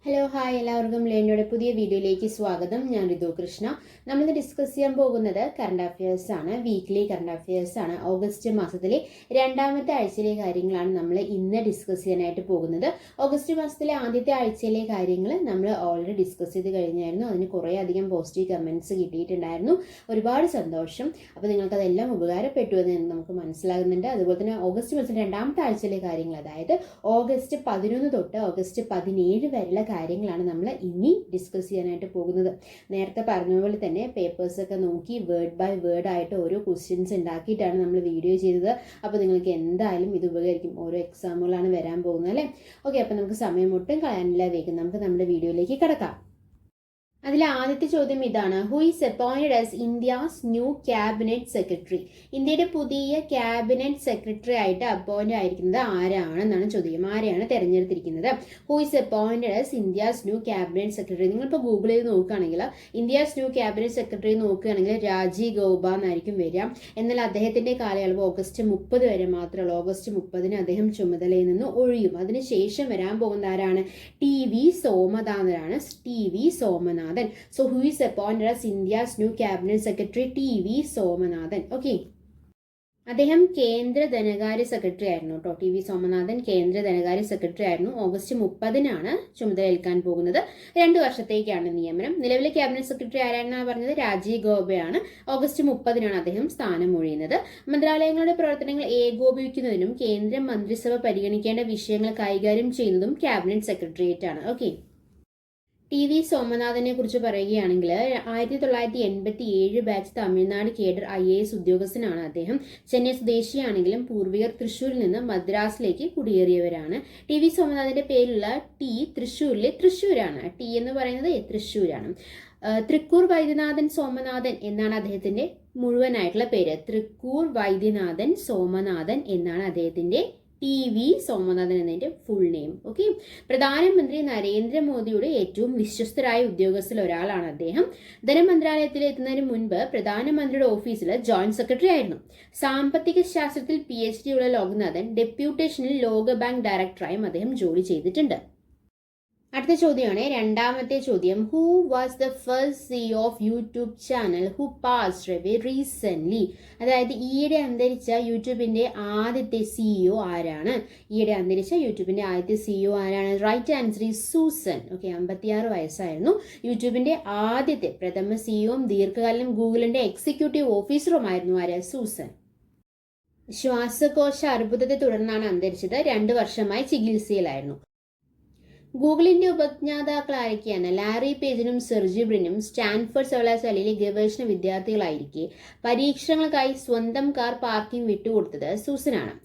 Hello hi എല്ലാവർക്കും ലേണിയുടെ പുതിയ വീഡിയോയിലേക്ക് സ്വാഗതം. ഞാൻ ഋതു കൃഷ്ണ. നമ്മളിന്ന് ഡിസ്കസ് ചെയ്യാൻ പോകുന്നത് കറണ്ട് അഫയേഴ്സ് ആണ്. വീക്ക്ലി കറണ്ട് അഫയേഴ്സ് ആണ്. ഓഗസ്റ്റ് മാസത്തിലെ രണ്ടാമത്തെ ആഴ്ചയിലെ കാര്യങ്ങളാണ് നമ്മൾ ഇന്ന് ഡിസ്കസ് ചെയ്യാനായിട്ട് പോകുന്നത്. ഓഗസ്റ്റ് മാസത്തിലെ ആദ്യത്തെ ആഴ്ചയിലെ കാര്യങ്ങൾ നമ്മൾ ഓൾറെഡി ഡിസ്കസ് ചെയ്ത് കഴിഞ്ഞായിരുന്നു. അതിന് കുറേ അധികം പോസിറ്റീവ് കമൻറ്റ്സ് കിട്ടിയിട്ടുണ്ടായിരുന്നു. ഒരുപാട് സന്തോഷം. അപ്പോൾ നിങ്ങൾക്കതെല്ലാം ഉപകാരപ്പെട്ടു എന്ന് നമുക്ക് മനസ്സിലാകുന്നുണ്ട്. അതുപോലെ തന്നെ ഓഗസ്റ്റ് മാസത്തിലെ രണ്ടാമത്തെ ആഴ്ചയിലെ കാര്യങ്ങൾ, അതായത് ഓഗസ്റ്റ് 11 തൊട്ട് ഓഗസ്റ്റ് 17 വരെയുള്ള കാര്യങ്ങളാണ് നമ്മൾ ഇനി ഡിസ്കസ് ചെയ്യാനായിട്ട് പോകുന്നത്. നേരത്തെ പറഞ്ഞ പോലെ തന്നെ പേപ്പേഴ്സൊക്കെ നോക്കി വേർഡ് ബൈ വേർഡ് ആയിട്ട് ഓരോ ക്വസ്റ്റ്യൻസ് ഉണ്ടാക്കിയിട്ടാണ് നമ്മൾ വീഡിയോ ചെയ്തത്. അപ്പോൾ നിങ്ങൾക്ക് എന്തായാലും ഇത് ഉപകരിക്കും. ഓരോ എക്സാമുകളാണ് വരാൻ പോകുന്നത് അല്ലേ. ഓക്കെ, അപ്പോൾ നമുക്ക് സമയം ഒട്ടും കളയാനില്ല. വേഗം നമുക്ക് നമ്മുടെ വീഡിയോയിലേക്ക് കിടക്കാം. അതിൽ ആദ്യത്തെ ചോദ്യം ഇതാണ്: who is appointed as India's new cabinet secretary? ഇന്ത്യയുടെ പുതിയ ക്യാബിനറ്റ് സെക്രട്ടറി ആയിട്ട് അപ്പോയിന്റ് ആയിരിക്കുന്നത് ആരാണെന്നാണ് ചോദ്യം. ആരെയാണ് തെരഞ്ഞെടുത്തിരിക്കുന്നത്? Who is appointed as India's new cabinet secretary. നിങ്ങളിപ്പോൾ ഗൂഗിൾ ചെയ്ത് നോക്കുകയാണെങ്കിൽ ഇന്ത്യാസ് ന്യൂ ക്യാബിനറ്റ് സെക്രട്ടറി നോക്കുകയാണെങ്കിൽ രാജീവ് ഗൗബ എന്നായിരിക്കും വരിക. എന്നാൽ അദ്ദേഹത്തിന്റെ കാലയളവ് ഓഗസ്റ്റ് 30 വരെ മാത്രമേ. ഓഗസ്റ്റ് 30 അദ്ദേഹം ചുമതലയിൽ നിന്ന് ഒഴിയും. അതിനുശേഷം വരാൻ പോകുന്ന ആരാണ്? TV സോമനാഥനാണ്. TV Somanathan. So who is appointed as India's new cabinet secretary? TV Somanathan. Okay, അദ്ദേഹം കേന്ദ്ര ധനകാര്യ സെക്രട്ടറി ആയിരുന്നു കേട്ടോ. TV സോമനാഥൻ കേന്ദ്ര ധനകാര്യ സെക്രട്ടറി ആയിരുന്നു. ഓഗസ്റ്റ് 30 ചുമതലയേൽക്കാൻ പോകുന്നത്. 2 വർഷത്തേക്കാണ് നിയമനം. നിലവിലെ ക്യാബിനറ്റ് സെക്രട്ടറി ആരാണെന്നാണ് പറഞ്ഞത്? രാജീവ് ഗൗബയാണ്. ഓഗസ്റ്റ് 30 അദ്ദേഹം സ്ഥാനം ഒഴിയുന്നത്. മന്ത്രാലയങ്ങളുടെ പ്രവർത്തനങ്ങൾ ഏകോപിപ്പിക്കുന്നതിനും കേന്ദ്ര മന്ത്രിസഭ പരിഗണിക്കേണ്ട വിഷയങ്ങൾ കൈകാര്യം ചെയ്യുന്നതും ക്യാബിനറ്റ് സെക്രട്ടേറിയറ്റ് ആണ്. ഓക്കെ, TV സോമനാഥനെ കുറിച്ച് പറയുകയാണെങ്കിൽ 1987 ബാച്ച് തമിഴ്നാട് കേഡർ IAS ഉദ്യോഗസ്ഥനാണ് അദ്ദേഹം. ചെന്നൈ സ്വദേശിയാണെങ്കിലും പൂർവികർ തൃശ്ശൂരിൽ നിന്ന് മദ്രാസിലേക്ക് കുടിയേറിയവരാണ്. TV സോമനാഥന്റെ പേരുള്ള T തൃശ്ശൂരിലെ തൃശ്ശൂരാണ്. T എന്ന് പറയുന്നത് തൃശ്ശൂരാണ്. തൃക്കൂർ വൈദ്യനാഥൻ സോമനാഥൻ എന്നാണ് അദ്ദേഹത്തിന്റെ മുഴുവനായിട്ടുള്ള പേര്. തൃക്കൂർ വൈദ്യനാഥൻ സോമനാഥൻ എന്നാണ് അദ്ദേഹത്തിന്റെ TV സോമനാഥൻ എന്നതിന്റെ ഫുൾ നെയിം. ഓക്കെ, പ്രധാനമന്ത്രി നരേന്ദ്രമോദിയുടെ ഏറ്റവും വിശ്വസ്തരായ ഉദ്യോഗസ്ഥരിൽ ഒരാളാണ് അദ്ദേഹം. ധനമന്ത്രാലയത്തിൽ എത്തുന്നതിന് മുൻപ് പ്രധാനമന്ത്രിയുടെ ഓഫീസിൽ ജോയിന്റ് സെക്രട്ടറി ആയിരുന്നു. സാമ്പത്തിക ശാസ്ത്രത്തിൽ PhD ഉള്ള ലോക്നാഥൻ ഡെപ്യൂട്ടേഷനിൽ ലോകബാങ്ക് ഡയറക്ടറായും അദ്ദേഹം ജോലി ചെയ്തിട്ടുണ്ട്. അടുത്ത ചോദ്യമാണ് രണ്ടാമത്തെ ചോദ്യം. Who was the first CEO of YouTube channel who passed away recent? അതായത് ഈയിടെ അന്തരിച്ച യൂട്യൂബിന്റെ ആദ്യത്തെ CEO ആരാണ്? ഈയിടെ അന്തരിച്ച യൂട്യൂബിന്റെ ആദ്യത്തെ CEO ആരാണ്? Right answer is Susan. Okay, 56 വയസ്സായിരുന്നു. യൂട്യൂബിന്റെ ആദ്യത്തെ പ്രഥമ CEOയും ദീർഘകാലം ഗൂഗിളിന്റെ എക്സിക്യൂട്ടീവ് ഓഫീസറുമായിരുന്നു ആര്? സൂസൻ. ശ്വാസകോശ അർബുദത്തെ തുടർന്നാണ് അന്തരിച്ചത്. 2 വർഷമായി ചികിത്സയിലായിരുന്നു. ഗൂഗിളിന്റെ ഉപജ്ഞാതാക്കൾ ആരൊക്കെയാണ്? ലാരി പേജിനും സെർജി ബ്രിനും സ്റ്റാൻഫോർഡ് സർവകലാശാലയിലെ ഗവേഷണ വിദ്യാർത്ഥികളായിരിക്കെ പരീക്ഷണങ്ങൾക്കായി സ്വന്തം കാർ പാർക്കിംഗ് വിട്ടുകൊടുത്തത് സൂസനാണ്.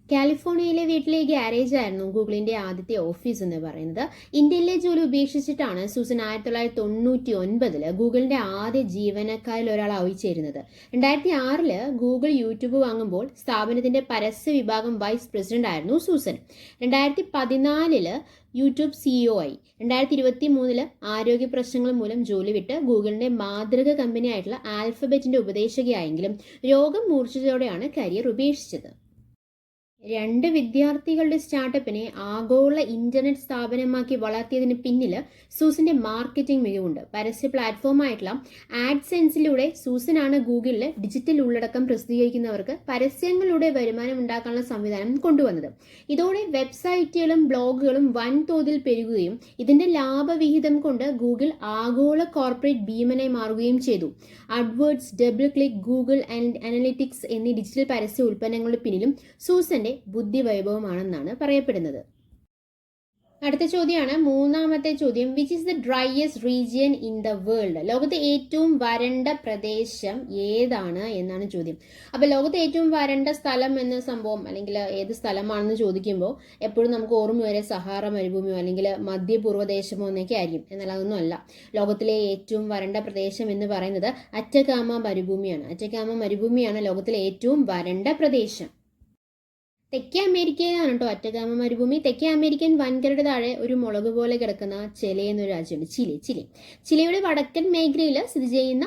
കാലിഫോർണിയയിലെ വീട്ടിലെ ഗ്യാരേജ് ആയിരുന്നു ഗൂഗിളിന്റെ ആദ്യത്തെ ഓഫീസ് എന്ന് പറയുന്നത്. ഇന്ത്യയിലെ ജോലി ഉപേക്ഷിച്ചിട്ടാണ് സൂസൻ 1999 ഗൂഗിളിന്റെ ആദ്യ ജീവനക്കാരിൽ ഒരാളായി ചേരുന്നത്. 2006 ഗൂഗിൾ യൂട്യൂബ് വാങ്ങുമ്പോൾ സ്ഥാപനത്തിന്റെ പരസ്യ വിഭാഗം വൈസ് പ്രസിഡന്റ് ആയിരുന്നു സൂസൻ. 2014 യൂട്യൂബ് CEO ആയി. 2023 ആരോഗ്യ പ്രശ്നങ്ങൾ മൂലം ജോലി വിട്ട് ഗൂഗിളിന്റെ മാതൃക കമ്പനിയായിട്ടുള്ള ആൽഫബറ്റിന്റെ ഉപദേശകയായെങ്കിലും രോഗം മൂർച്ഛിച്ചതോടെയാണ് കരിയർ ഉപേക്ഷിച്ചത്. 2 വിദ്യാർത്ഥികളുടെ സ്റ്റാർട്ടപ്പിനെ ആഗോള ഇന്റർനെറ്റ് സ്ഥാപനമാക്കി വളർത്തിയതിന് പിന്നിൽ സൂസന്റെ മാർക്കറ്റിംഗ് മികവുണ്ട്. പരസ്യ പ്ലാറ്റ്ഫോമായിട്ടുള്ള ആഡ്സെൻസിലൂടെ സൂസനാണ് ഗൂഗിളിൽ ഡിജിറ്റൽ ഉള്ളടക്കം പ്രസിദ്ധീകരിക്കുന്നവർക്ക് പരസ്യങ്ങളിലൂടെ വരുമാനം ഉണ്ടാക്കാനുള്ള സംവിധാനം കൊണ്ടുവന്നത്. ഇതോടെ വെബ്സൈറ്റുകളും ബ്ലോഗുകളും വൻതോതിൽ പെരുകുകയും ഇതിന്റെ ലാഭവിഹിതം കൊണ്ട് ഗൂഗിൾ ആഗോള കോർപ്പറേറ്റ് ഭീമനായി മാറുകയും ചെയ്തു. അഡ്വേർഡ്സ്, ഡബിൾ ക്ലിക്ക്, ഗൂഗിൾ അനലിറ്റിക്സ് എന്നീ ഡിജിറ്റൽ പരസ്യ ഉൽപ്പന്നങ്ങളുടെ പിന്നിലും സൂസന്റെ ബുദ്ധിവൈഭവമാണെന്നാണ് പറയപ്പെടുന്നത്. അടുത്ത ചോദ്യമാണ് മൂന്നാമത്തെ ചോദ്യം. Which is the driest region in the world? ലോകത്തെ ഏറ്റവും വരണ്ട പ്രദേശം ഏതാണ് എന്നാണ് ചോദ്യം. അപ്പോൾ ലോകത്തെ ഏറ്റവും വരണ്ട സ്ഥലം എന്ന സംഭവം അല്ലെങ്കിൽ ഏത് സ്ഥലമാണെന്ന് ചോദിക്കുമ്പോൾ എപ്പോഴും നമുക്ക് ഓർമ്മ വരെ സഹാറ മരുഭൂമിയോ അല്ലെങ്കിൽ മധ്യപൂർവ്വദേശമോ എന്നൊക്കെ ആയിരിക്കും. എന്നാൽ അതൊന്നും അല്ല. ലോകത്തിലെ ഏറ്റവും വരണ്ട പ്രദേശം എന്ന് പറയുന്നത് അറ്റകാമ മരുഭൂമിയാണ്. അറ്റകാമ മരുഭൂമിയാണ് ലോകത്തിലെ ഏറ്റവും വരണ്ട പ്രദേശം. തെക്കേ അമേരിക്കയിലാണ് കേട്ടോ അറ്റകാമ മരുഭൂമി. തെക്കേ അമേരിക്കൻ വൻകരയുടെ താഴെ ഒരു മുളക് പോലെ കിടക്കുന്ന ചിലെ എന്നൊരു രാജ്യമുണ്ട്. ചിലെ. ചിലയുടെ വടക്കൻ മേഖലയിൽ സ്ഥിതി ചെയ്യുന്ന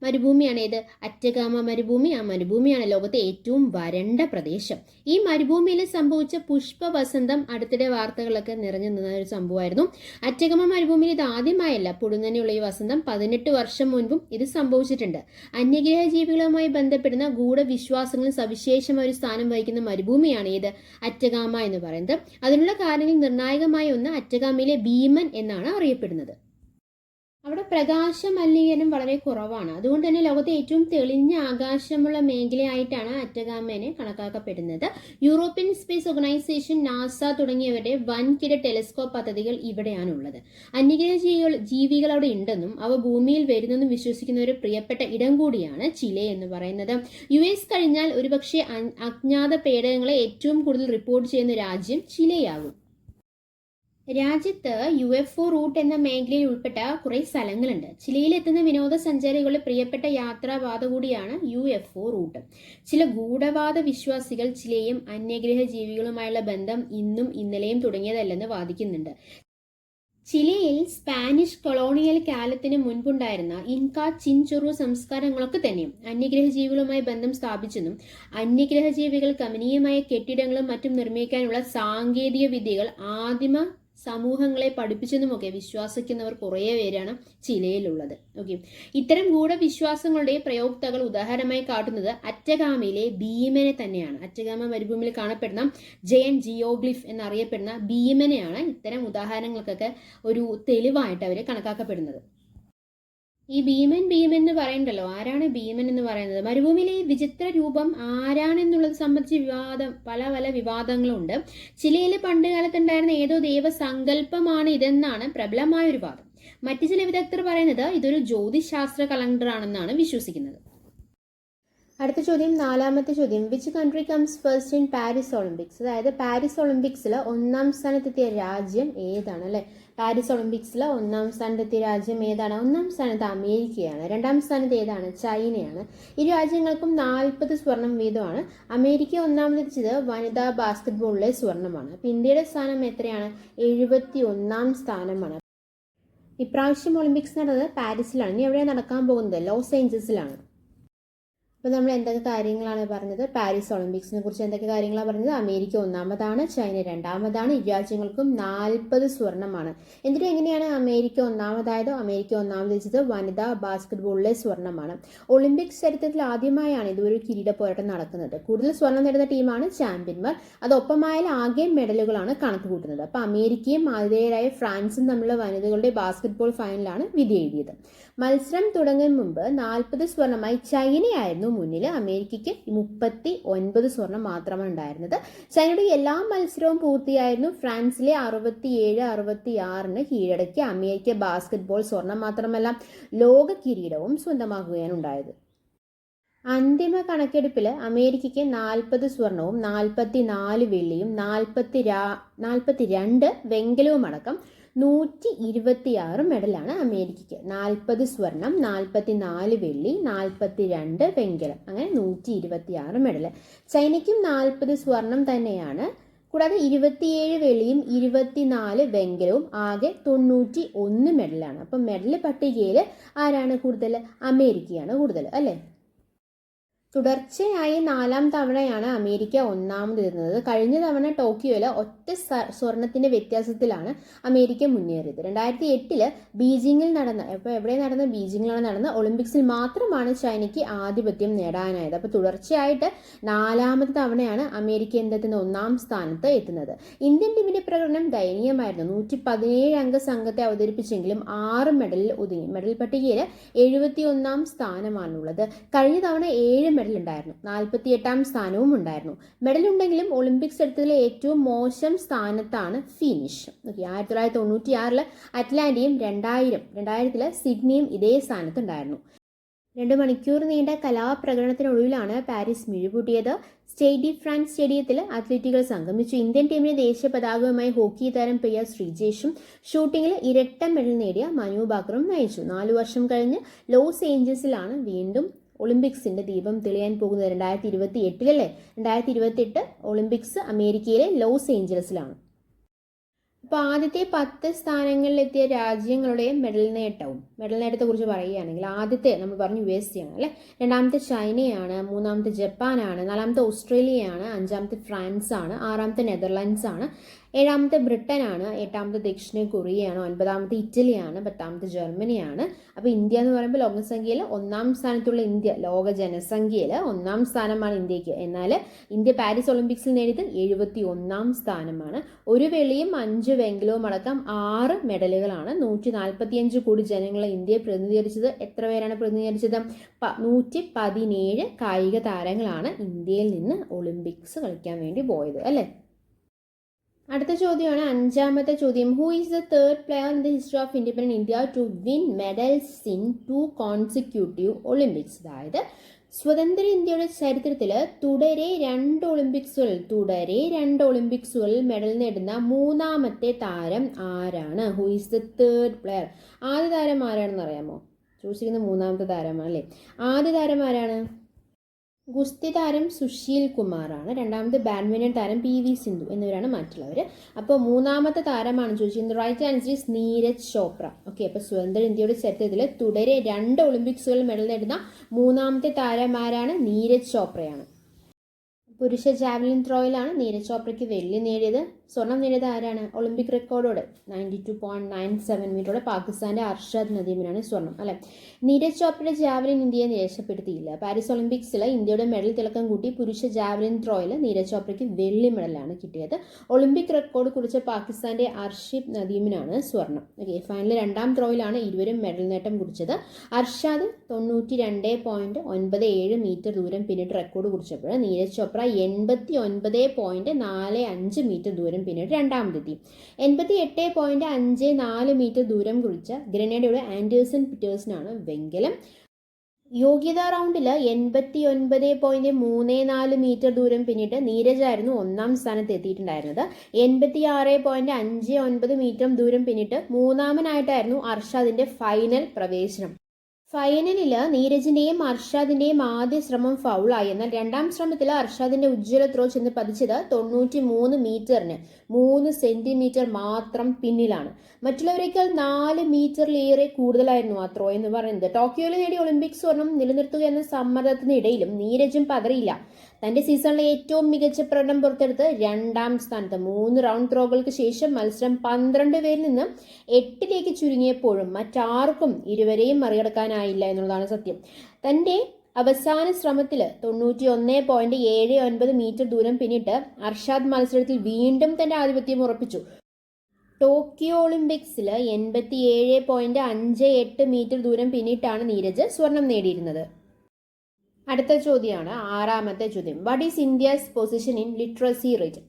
മരുഭൂമിയാണ് ഏത്? അറ്റകാമ മരുഭൂമി. ആ മരുഭൂമിയാണ് ലോകത്തെ ഏറ്റവും വരണ്ട പ്രദേശം. ഈ മരുഭൂമിയിൽ സംഭവിച്ച പുഷ്പവസന്തം അടുത്തിടെ വാർത്തകളൊക്കെ നിറഞ്ഞു നിന്ന ഒരു സംഭവമായിരുന്നു. അറ്റകാമ മരുഭൂമിയിൽ ഇത് ആദ്യമായല്ല പൊടുന്നനെയുള്ള ഈ വസന്തം. 18 വർഷം മുൻപും ഇത് സംഭവിച്ചിട്ടുണ്ട്. അന്യഗ്രഹ ജീവികളുമായി ബന്ധപ്പെടുന്ന ഗൂഢവിശ്വാസങ്ങളിൽ സവിശേഷമായ ഒരു സ്ഥാനം വഹിക്കുന്ന മരുഭൂമിയാണ് ഏത്? അറ്റകാമ എന്ന് പറയുന്നത്. അതിനുള്ള കാരണങ്ങളിൽ നിർണായകമായ ഒന്ന് അറ്റകാമയിലെ ഭീമൻ എന്നാണ് അറിയപ്പെടുന്നത്. അവിടെ പ്രകാശ മലിനീകരണം വളരെ കുറവാണ്. അതുകൊണ്ട് തന്നെ ലോകത്തെ ഏറ്റവും തെളിഞ്ഞ ആകാശമുള്ള മേഖലയായിട്ടാണ് അറ്റകാമനെ കണക്കാക്കപ്പെടുന്നത്. യൂറോപ്യൻ സ്പേസ് ഓർഗനൈസേഷൻ, നാസ തുടങ്ങിയവരുടെ വൻകിട ടെലിസ്കോപ്പ് പദ്ധതികൾ ഇവിടെയാണുള്ളത്. അന്യഗ്രഹ ജീവികൾ അവിടെ ഉണ്ടെന്നും അവ ഭൂമിയിൽ വരുന്നെന്നും വിശ്വസിക്കുന്ന ഒരു പ്രിയപ്പെട്ട ഇടം കൂടിയാണ് ചിലെ എന്ന് പറയുന്നത്. US കഴിഞ്ഞാൽ ഒരുപക്ഷെ അജ്ഞാത പേടകങ്ങളെ ഏറ്റവും കൂടുതൽ റിപ്പോർട്ട് ചെയ്യുന്ന രാജ്യം ചിലെയാകും. രാജ്യത്ത് UFO റൂട്ട് എന്ന മേഖലയിൽ ഉൾപ്പെട്ട കുറെ സ്ഥലങ്ങളുണ്ട്. ചിലയിലെത്തുന്ന വിനോദസഞ്ചാരികളുടെ പ്രിയപ്പെട്ട യാത്രാപാത കൂടിയാണ് UFO റൂട്ട്. ചില ഗൂഢവാദ വിശ്വാസികൾ ചിലയും അന്യഗ്രഹ ജീവികളുമായുള്ള ബന്ധം ഇന്നും ഇന്നലെയും തുടങ്ങിയതല്ലെന്ന് വാദിക്കുന്നുണ്ട്. ചിലിയിൽ സ്പാനിഷ് കൊളോണിയൽ കാലത്തിന് മുൻപുണ്ടായിരുന്ന ഇൻക, ചിൻചുറു സംസ്കാരങ്ങളൊക്കെ തന്നെയും അന്യഗ്രഹ ജീവികളുമായി ബന്ധം സ്ഥാപിച്ചെന്നും അന്യഗ്രഹ ജീവികൾ കമനീയമായ കെട്ടിടങ്ങളും മറ്റും നിർമ്മിക്കാനുള്ള സാങ്കേതിക വിദ്യകൾ ആദിമ സമൂഹങ്ങളെ പഠിപ്പിച്ചെന്നുമൊക്കെ വിശ്വസിക്കുന്നവർ കുറേ പേരാണ് ചിലയിലുള്ളത്. ഓക്കെ, ഇത്തരം ഗൂഢവിശ്വാസങ്ങളുടെ പ്രയോക്താക്കൾ ഉദാഹരണമായി കാട്ടുന്നത് അറ്റകാമയിലെ ഭീമനെ തന്നെയാണ്. അറ്റകാമ മരുഭൂമിയിൽ കാണപ്പെടുന്ന ജയന്റ് ജിയോഗ്ലിഫ് എന്നറിയപ്പെടുന്ന ഭീമനെയാണ് ഇത്തരം ഉദാഹരണങ്ങൾക്കൊക്കെ ഒരു തെളിവായിട്ട് അവർ കണക്കാക്കപ്പെടുന്നത്. ഈ ഭീമൻ എന്ന് പറയണ്ടല്ലോ, ആരാണ് ഭീമൻ എന്ന് പറയുന്നത്? മരുഭൂമിയിലെ ഈ വിചിത്ര രൂപം ആരാണെന്നുള്ളത് സംബന്ധിച്ച് പല വിവാദങ്ങളുണ്ട്. ചിലയിൽ പണ്ട് കാലത്തുണ്ടായിരുന്ന ഏതോ ദൈവസങ്കല്പമാണ് ഇതെന്നാണ് പ്രബലമായ ഒരു വാദം. മറ്റു ചില വിദഗ്ധർ പറയുന്നത് ഇതൊരു ജ്യോതിശാസ്ത്ര കലണ്ടറാണെന്നാണ് വിശ്വസിക്കുന്നത്. അടുത്ത ചോദ്യം, 4ാമത്തെ ചോദ്യം. Which country comes first in Paris Olympics? അതായത് പാരീസ് ഒളിമ്പിക്സിൽ 1ാം സ്ഥാനത്തെത്തിയ രാജ്യം ഏതാണ്? അല്ലെ, പാരീസ് ഒളിമ്പിക്സിൽ 1ാം സ്ഥാനത്തെത്തിയ രാജ്യം ഏതാണ്? 1ാം സ്ഥാനത്ത് അമേരിക്കയാണ്. 2ാം സ്ഥാനത്ത് ഏതാണ്? ചൈനയാണ്. ഈ രാജ്യങ്ങൾക്കും 40 സ്വർണം വീതമാണ്. അമേരിക്ക 1ാമതെത്തിച്ചത് വനിതാ ബാസ്കറ്റ്ബോളിലെ സ്വർണമാണ്. അപ്പം ഇന്ത്യയുടെ സ്ഥാനം എത്രയാണ്? 71ാം സ്ഥാനമാണ്. ഇപ്രാവശ്യം ഒളിമ്പിക്സ് നടന്നത് പാരീസിലാണ്. ഇനി എവിടെയാണ് നടക്കാൻ പോകുന്നത്? ലോസ് ഏഞ്ചൽസിലാണ്. അപ്പോൾ നമ്മൾ എന്തൊക്കെ കാര്യങ്ങളാണ് പറഞ്ഞത്? പാരീസ് ഒളിമ്പിക്സിനെ കുറിച്ച് എന്തൊക്കെ കാര്യങ്ങളാണ് പറഞ്ഞത്? അമേരിക്ക 1ാമതാണ്, ചൈന 2ാമതാണ്. ഇരു രാജ്യങ്ങൾക്കും 40 സ്വർണ്ണമാണ്. എന്നിട്ട് എങ്ങനെയാണ് അമേരിക്ക 1ാമതായത്? അമേരിക്ക 1ാമതെത്തിച്ചത് വനിതാ ബാസ്കറ്റ്ബോളിലെ സ്വർണ്ണമാണ്. ഒളിമ്പിക്സ് ചരിത്രത്തിൽ ആദ്യമായാണ് ഇതൊരു കിരീട പോരാട്ടം നടക്കുന്നത്. കൂടുതൽ സ്വർണ്ണം നേടുന്ന ടീമാണ് ചാമ്പ്യന്മാർ. അതൊപ്പമായാൽ ആകെ മെഡലുകളാണ് കണക്ക് കൂട്ടുന്നത്. അപ്പോൾ അമേരിക്കയും ആതിഥേയരായ ഫ്രാൻസും തമ്മിലുള്ള വനിതകളുടെ ബാസ്കറ്റ്ബോൾ ഫൈനലാണ് വിധി എഴുതിയത്. മത്സരം തുടങ്ങും മുമ്പ് 40 സ്വർണ്ണമായി ചൈനയായിരുന്നു മുന്നിൽ. അമേരിക്കയ്ക്ക് 39 സ്വർണം മാത്രമാണ് ഉണ്ടായിരുന്നത്. ചൈനയുടെ എല്ലാ മത്സരവും പൂർത്തിയായിരുന്നു. ഫ്രാൻസിലെ 67-66 കീഴടക്കി അമേരിക്ക ബാസ്കറ്റ്ബോൾ സ്വർണം മാത്രമല്ല ലോക കിരീടവും സ്വന്തമാക്കുകയാണ് ഉണ്ടായത്. അന്തിമ കണക്കെടുപ്പിൽ അമേരിക്കയ്ക്ക് 40 സ്വർണവും 44 വെള്ളിയും 42 വെങ്കലവും അടക്കം 126 മെഡലാണ് അമേരിക്കയ്ക്ക്. 40 സ്വർണം, 44 വെള്ളി, 42 വെങ്കലം, അങ്ങനെ 126 മെഡൽ. ചൈനയ്ക്കും 40 സ്വർണം തന്നെയാണ്. കൂടാതെ 27 വെള്ളിയും 24 വെങ്കലവും, ആകെ 91 മെഡലാണ്. അപ്പം മെഡൽ പട്ടികയിൽ ആരാണ് കൂടുതൽ? അമേരിക്കയാണ് കൂടുതൽ, അല്ലേ? തുടർച്ചയായി 4ാം തവണയാണ് അമേരിക്ക 1ാമതെത്തുന്നത്. കഴിഞ്ഞ തവണ ടോക്കിയോയിൽ ഒറ്റ സ്വർണത്തിന്റെ വ്യത്യാസത്തിലാണ് അമേരിക്ക മുന്നേറിയത്. 2008 ബീജിംഗിൽ ബീജിംഗിലാണ് നടന്ന ഒളിമ്പിക്സിൽ മാത്രമാണ് ചൈനയ്ക്ക് ആധിപത്യം നേടാനായത്. അപ്പോൾ തുടർച്ചയായിട്ട് 4ാമത്തെ തവണയാണ് അമേരിക്ക എന്തെത്തുന്ന 1ാം സ്ഥാനത്ത് എത്തുന്നത്. ഇന്ത്യൻ ടീമിന്റെ പ്രകടനം ദയനീയമായിരുന്നു. 117 അംഗ സംഘത്തെ അവതരിപ്പിച്ചെങ്കിലും 6 മെഡലിൽ ഒതുങ്ങി. മെഡൽ പട്ടികയിൽ 71ാം സ്ഥാനമാണുള്ളത്. കഴിഞ്ഞ തവണ 7 മെഡൽ ഉണ്ടായിരുന്നു. 48ാം സ്ഥാനവും ഉണ്ടായിരുന്നു. മെഡൽ ഉണ്ടെങ്കിലും ഒളിമ്പിക്സ് എടുത്തതിലെ ഏറ്റവും മോശം സ്ഥാനത്താണ് ഫിനിഷ്. 1996 അറ്റ്ലാന്റയും 2000 സിഡ്നിയും ഇതേ സ്ഥാനത്തുണ്ടായിരുന്നു. 2 മണിക്കൂർ നീണ്ട കലാപ്രകടനത്തിനൊടുവിലാണ് പാരീസ് മിഴിപൂട്ടിയത്. സ്റ്റേറ്റ് ഡി ഫ്രാൻസ് സ്റ്റേഡിയത്തിൽ അത്ലറ്റുകൾ സംഗമിച്ചു. ഇന്ത്യൻ ടീമിന് ദേശീയ പതാകവുമായി ഹോക്കി താരം പ്രിയ ശ്രീജേഷും ഷൂട്ടിങ്ങിൽ ഇരട്ട മെഡൽ നേടിയ മനു ബാക്കറും നയിച്ചു. 4 വർഷം കഴിഞ്ഞ് ലോസ് ഏഞ്ചൽസിലാണ് വീണ്ടും ഒളിമ്പിക്സിന്റെ ദീപം തെളിയാൻ പോകുന്നത്. 2028 ഒളിമ്പിക്സ് അമേരിക്കയിലെ ലോസ് ഏഞ്ചൽസിലാണ്. അപ്പോൾ ആദ്യത്തെ 10 സ്ഥാനങ്ങളിലെത്തിയ രാജ്യങ്ങളുടെ മെഡൽ നേട്ടത്തെക്കുറിച്ച് പറയുകയാണെങ്കിൽ ആദ്യത്തെ നമ്മൾ പറഞ്ഞു USA ആണ് അല്ലേ, രണ്ടാമത്തെ ചൈനയാണ്, മൂന്നാമത്തെ ജപ്പാനാണ്, നാലാമത്തെ ഓസ്ട്രേലിയയാണ്, അഞ്ചാമത്തെ ഫ്രാൻസ് ആണ്, ആറാമത്തെ നെതർലാൻഡ്സ് ആണ്, ഏഴാമത്തെ ബ്രിട്ടനാണ്, എട്ടാമത്തെ ദക്ഷിണ കൊറിയയാണ്, ഒൻപതാമത്തെ ഇറ്റലിയാണ്, പത്താമത്തെ ജർമ്മനിയാണ്. അപ്പോൾ ഇന്ത്യ എന്ന് പറയുമ്പോൾ ലോകസംഖ്യയിൽ 1-ാം സ്ഥാനത്തുള്ള ഇന്ത്യ, ലോക ജനസംഖ്യയിൽ 1-ാം സ്ഥാനമാണ് ഇന്ത്യക്ക്. എന്നാൽ ഇന്ത്യ പാരീസ് ഒളിമ്പിക്സിൽ നേടിയത് 71-ാം സ്ഥാനമാണ്. ഒരു വെള്ളിയും 5 വെങ്കലവും അടക്കം 6 മെഡലുകളാണ്. 145 കോടി ജനങ്ങളെ ഇന്ത്യയെ പ്രതിനിധീകരിച്ചത്. എത്ര പേരാണ് പ്രതിനിധീകരിച്ചത്? 117 കായിക താരങ്ങളാണ് ഇന്ത്യയിൽ നിന്ന് ഒളിമ്പിക്സ് കളിക്കാൻ വേണ്ടി പോയത് അല്ലേ. അടുത്ത ചോദ്യമാണ് 5ാമത്തെ ചോദ്യം. Who is the third player in the history of independent India to win medals in 2 consecutive Olympics? അതായത് സ്വതന്ത്ര ഇന്ത്യയുടെ ചരിത്രത്തിൽ തുടരെ 2 ഒളിമ്പിക്സുകളിൽ മെഡൽ നേടുന്ന 3ാമത്തെ താരം ആരാണ്? Who is the third player? ആദ്യ താരം ആരാണെന്ന് അറിയാമോ? ചോദിച്ചിരിക്കുന്ന 3ാമത്തെ താരമാണ് അല്ലേ. ആദ്യ താരം ആരാണ്? ഗുസ്തി താരം സുശീൽ കുമാറാണ്. രണ്ടാമത് ബാഡ്മിന്റൺ താരം PV സിന്ധു എന്നിവരാണ് മറ്റുള്ളവർ. അപ്പോൾ 3ാമത്തെ താരമാണ് ചോദിച്ചിരുന്നത്. Right answer is Neeraj Chopra. Okay, അപ്പോൾ സ്വതന്ത്ര ഇന്ത്യയുടെ ചരിത്രത്തിൽ തുടരെ 2 ഒളിമ്പിക്സുകളിൽ മെഡൽ നേടുന്ന 3ാമത്തെ താരം ആരാണ്? നീരജ് ചോപ്രയാണ്. പുരുഷ ജാവലിൻ ത്രോയിലാണ് നീരജ് ചോപ്രയ്ക്ക് വെള്ളി നേടിയത്. സ്വർണം നേടിയത് ആരാണ്? ഒളിമ്പിക് റെക്കോർഡോടെ 92.97 മീറ്ററോടെ പാകിസ്ഥാന്റെ അർഷാദ് നദീമിനാണ് സ്വർണം അല്ലെ. നീരജ് ചോപ്രയുടെ ജാവലിൻ ഇന്ത്യയെ നിരാശപ്പെടുത്തിയില്ല. പാരീസ് ഒളിമ്പിക്സിൽ ഇന്ത്യയുടെ മെഡൽ തിളക്കം കൂട്ടി പുരുഷ ജാവലിൻ ത്രോയിൽ നീരജ് ചോപ്രയ്ക്ക് വെള്ളി മെഡലാണ് കിട്ടിയത്. ഒളിമ്പിക് റെക്കോർഡ് കുറിച്ച പാകിസ്ഥാന്റെ അർഷിദ് നദീമിനാണ് സ്വർണം. ഓക്കെ, ഫൈനൽ 2ാം ത്രോയിലാണ് ഇരുവരും മെഡൽ നേട്ടം കുറിച്ചത്. അർഷാദ് 92.97 മീറ്റർ ദൂരം പിന്നിട്ട് റെക്കോർഡ് കുറിച്ചപ്പോൾ നീരജ് ചോപ്ര 89.45 മീറ്റർ ദൂരം പിന്നീട് രണ്ടാമതെത്തി. 88.54 മീറ്റർ ദൂരം കുറിച്ച ഗ്രനേഡയുടെ ആൻഡേഴ്സൺ പീറ്റേഴ്സിനാണ് വെങ്കലം. യോഗ്യതാ റൗണ്ടിൽ 89.34 മീറ്റർ ദൂരം പിന്നിട്ട് നീരജായിരുന്നു 1-ാം സ്ഥാനത്ത് എത്തിയിട്ടുണ്ടായിരുന്നത്. 86.59 മീറ്റർ ദൂരം പിന്നിട്ട് 3ാമനായിട്ടായിരുന്നു അർഷാദിന്റെ ഫൈനൽ പ്രവേശനം. ഫൈനലിൽ നീരജിന്റെയും അർഷാദിന്റെയും ആദ്യ ശ്രമം ഫൗളായി. എന്നാൽ 2ാം ശ്രമത്തിൽ അർഷാദിന്റെ ഉജ്ജ്വല ത്രോ ചെന്ന് പതിച്ചത് 93 മീറ്ററിന് 3 സെന്റിമീറ്റർ മാത്രം പിന്നിലാണ്. മറ്റുള്ളവരേക്കാൾ 4 മീറ്ററിലേറെ കൂടുതലായിരുന്നു ആ ത്രോ എന്ന് പറയുന്നത്. ടോക്കിയോയിൽ നേടിയ ഒളിമ്പിക് സ്വർണം നിലനിർത്തുക എന്ന സമ്മർദ്ദത്തിനിടയിലും നീരജും പതറിയില്ല. തന്റെ സീസണിലെ ഏറ്റവും മികച്ച പ്രകടനം പുറത്തെടുത്ത് 2ാം സ്ഥാനത്ത്. 3 റൗണ്ട് ത്രോകൾക്ക് ശേഷം മത്സരം 12 പേരിൽ നിന്ന് 8ലേക്ക് ചുരുങ്ങിയപ്പോഴും മറ്റാർക്കും ഇരുവരെയും മറികടക്കാനായില്ല എന്നുള്ളതാണ് സത്യം. തന്റെ അവസാന ശ്രമത്തിൽ 91.79 മീറ്റർ ദൂരം പിന്നിട്ട് അർഷാദ് മത്സരത്തിൽ വീണ്ടും തന്റെ ആധിപത്യം ഉറപ്പിച്ചു. ടോക്കിയോ ഒളിമ്പിക്സിൽ 87.58 മീറ്റർ ദൂരം പിന്നിട്ടാണ് നീരജ് സ്വർണം നേടിയിരുന്നത്. അടുത്ത ചോദ്യമാണ് 6ാമത്തെ ചോദ്യം. What is India's position in literacy rate?